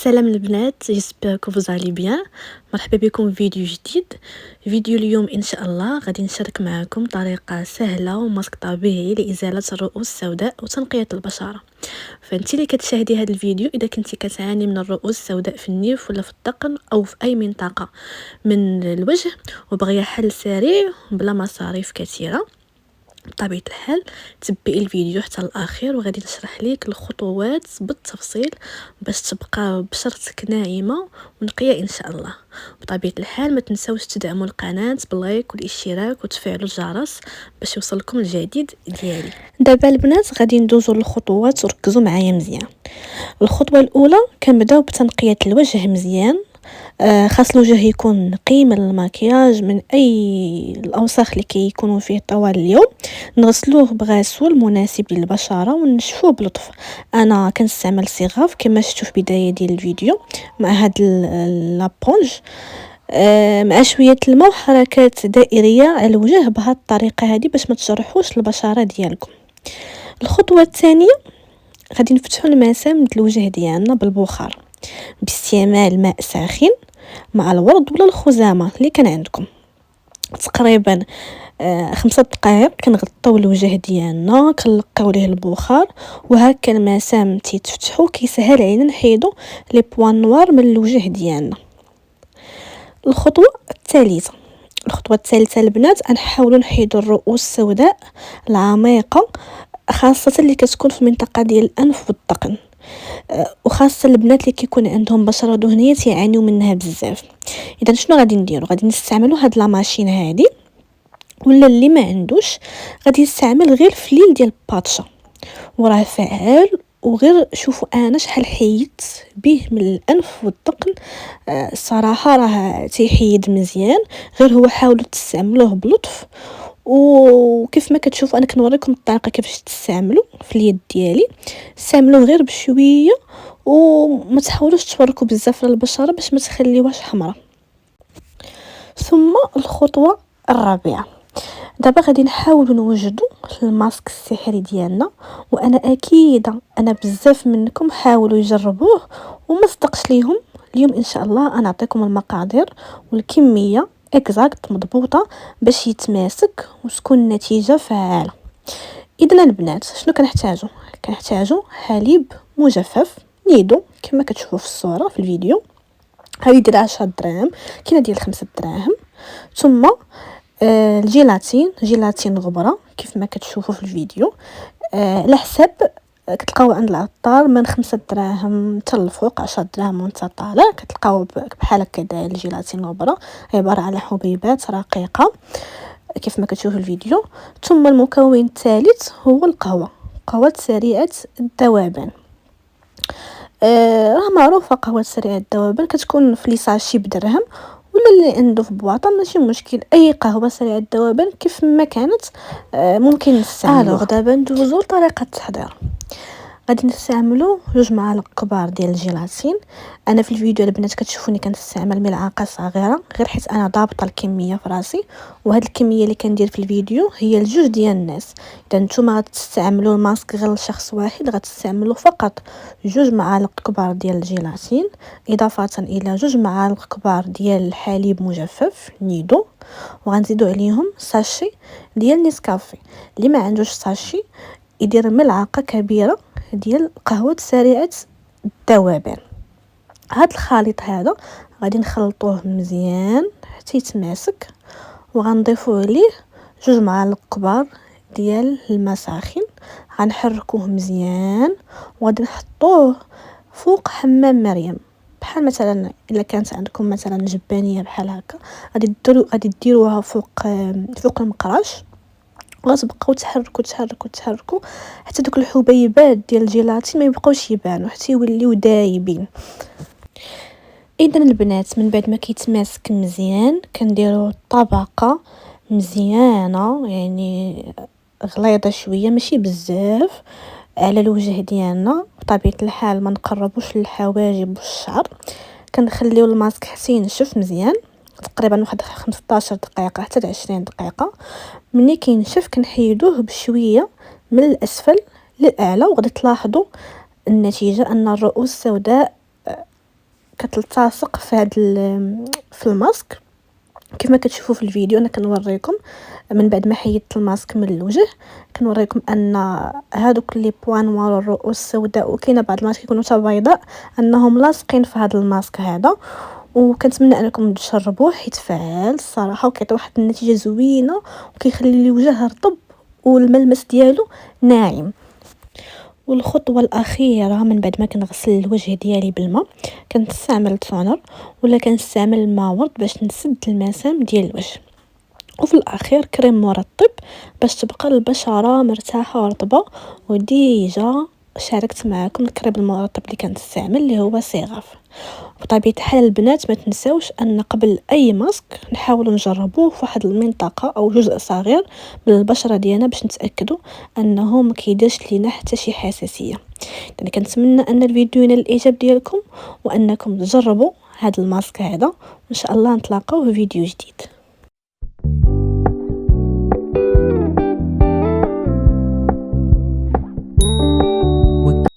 السلام البنات، جيسبر كو فوز بيان. مرحبا بكم في فيديو جديد. فيديو اليوم ان شاء الله غادي نشارك معكم طريقه سهله وماسك طبيعي لازاله الرؤوس السوداء وتنقيه البشره. فانت اللي كتشاهدي هذا الفيديو اذا كنتي كتعاني من الرؤوس السوداء في النيف ولا في الذقن او في اي منطقه من الوجه وبغيه حل سريع بلا مصاريف كثيره، بطبيعه الحال تبعي الفيديو حتى الاخير وغادي نشرح لك الخطوات بالتفصيل باش تبقى بشرتك ناعمه ونقيه ان شاء الله. بطبيعه الحال ما تنساوش تدعموا القناه باللايك والاشتراك وتفعلوا الجرس باش يوصلكم الجديد ديالي. دابا البنات غادي ندوزو للخطوات وركزوا معايا مزيان. الخطوه الاولى كنبداو بتنقيه الوجه مزيان. خاص الوجه يكون نقي من المكياج من اي الاوساخ اللي كيكونوا فيه طوال اليوم. نغسلوه بغسول مناسب للبشره ونشفوه بلطف. انا كنستعمل صغاف كما شفتوا في بدايه ديال الفيديو مع هاد لابونج مع شويه الماء وحركات دائريه على الوجه بهذه الطريقه هذه باش ما تجرحوش البشره ديالكم. الخطوه الثانيه غادي نفتحوا المسام ديال الوجه ديالنا بالبخار باستعمال ماء ساخن مع الورد ولا الخزامه اللي كان عندكم. تقريبا 5 دقائق كنغطيو الوجه ديالنا كنلقاو ليه البخار وهكا المسام تيتفتحوا كيسهل علينا نحيدو لي بوان نوار من الوجه ديالنا. الخطوه الثالثه البنات نحاولوا نحيدوا الرؤوس السوداء العميقه خاصه اللي كتكون في المنطقه ديال الانف والذقن، وخاصه البنات اللي كيكون عندهم بشره دهنيه يعانيوا منها بزاف. اذا شنو غادي نديروا؟ غادي نستعملوا هاد لا ماشين هذه، ولا اللي ما عندوش غادي يستعمل غير فليل ديال باتشا وراه فعال. وغير شوفوا انا شحال حيدت به من الانف والذقن، الصراحه راه تيحيد مزيان. غير هو حاولوا تستعملوه بلطف، وكيف ما كتشوفوا انا كنوريكم الطريقه كيفاش تستعملوا في اليد ديالي. استعملوه غير بشويه وما تحاولوش تفركوا بزاف على البشره باش ما تخليوهاش حمراء. ثم الخطوه الرابعه، دابا غادي نحاولوا نوجدوا الماسك السحري ديالنا. وانا اكيده انا بزاف منكم حاولوا يجربوه وما صدقش ليهم. اليوم ان شاء الله انا اعطيكم المقادير والكميه اكزاكت مضبوطه باش يتماسك وتكون النتيجه فعاله. اذا البنات شنو كنحتاجوا حليب مجفف نيدو كما كتشوفوا في الصوره في الفيديو. هذه ديال 10 دراهم، كاينه ديال 5 دراهم. ثم جيلاتين غبره كيف ما كتشوفوا في الفيديو، على حساب كتلقاو عند العطار من 5 دراهم حتى الفوق 10 دراهم وانت طالع كتلقاو بحال هكا. الجيلاتين غبره عباره على حبيبات رقيقه كيف ما كتشوفوا في الفيديو. ثم المكون الثالث هو قهوه سريعه الذوبان. راه معروفه قهوه سريعه الذوبان كتكون في ليساشي بدرهم، ولا اللي عنده في بواطه ماشي مشكل. اي قهوه سريعه الذوبان كيف ما كانت ممكن نستعملوها. دابا ندوزو لطريقه التحضير. غادي نستعملوا 2 معالق كبار ديال الجيلاتين. انا في الفيديو البنات كتشوفوني كنستعمل ملعقه صغيره غير حيت انا ضابطه الكميه في راسي، وهاد الكميه اللي كندير في الفيديو هي لجوج ديال الناس. اذا نتوما غتستعملوا الماسك غير لشخص واحد غتستعملوا فقط 2 معالق كبار ديال الجيلاتين اضافه الى 2 معالق كبار ديال الحليب مجفف نيدو، وغنزيدوا عليهم ساشي ديال نيسكافي. اللي ما عندوش ساشي يدير ملعقه كبيره ديال قهوه سريعه الذوبان. هاد الخليط هذا غادي نخلطوه مزيان حتى يتماسك، وغنضيفوا عليه 2 معالق كبار ديال الماء ساخن. غنحركوه مزيان وغادي نحطوه فوق حمام مريم، بحال مثلا الا كانت عندكم مثلا جبانيه بحال هكا غادي ديروها فوق المقراش، وغتبقاو تحركوا حتى دوك الحبيبات ديال الجيلاتين ما يبقاوش يبانوا حتى يوليو دايبين. اذا البنات من بعد ما كيتماسك مزيان كنديروا طبقه مزيانه يعني غليظه شويه ماشي بزاف على الوجه ديالنا. بطبيعه الحال ما نقربوش للحواجب والشعر، كنخليو الماسك حتى ينشف مزيان تقريبا واحد 15 دقيقه حتى 20 دقيقه. ملي كينشف كنحيدوه بشويه من الاسفل للاعلى، وغادي تلاحظوا النتيجه ان الرؤوس السوداء كتلتصق في هذا في الماسك كما كتشوفوا في الفيديو. انا كنوريكم من بعد ما حيدت الماسك من الوجه كنوريكم ان هادوك لي بوان نوار الرؤوس السوداء وكاينه بعض الماسك كيكونوا حتى بيضاء انهم لاصقين في هذا الماسك هذا. وكنتمنى انكم تجربوه حيت فعال الصراحه وكيعطي واحد النتيجه زوينه وكيخلي الوجه رطب والملمس ديالو ناعم. والخطوه الاخيره من بعد ما كنغسل الوجه ديالي بالماء كنستعمل تونر ولا كنستعمل ماء ورد باش نسد المسام ديال الوجه. وفي الاخير كريم مرطب باش تبقى البشره مرتاحه ورطبه. وديجا شاركت معكم الكريم المرطب اللي كنستعمل اللي هو سيغاف. بطبيعه الحال البنات ما تنساوش ان قبل اي ماسك نحاولوا نجربوه في واحد المنطقه او جزء صغير من البشره ديالنا باش نتاكدوا انه ما كيديرش لينا حتى شي حساسيه. يعني كنتمنى ان الفيديو ينال الاعجاب ديالكم وانكم تجربوا هذا الماسك هذا وان شاء الله نتلاقاو في فيديو جديد.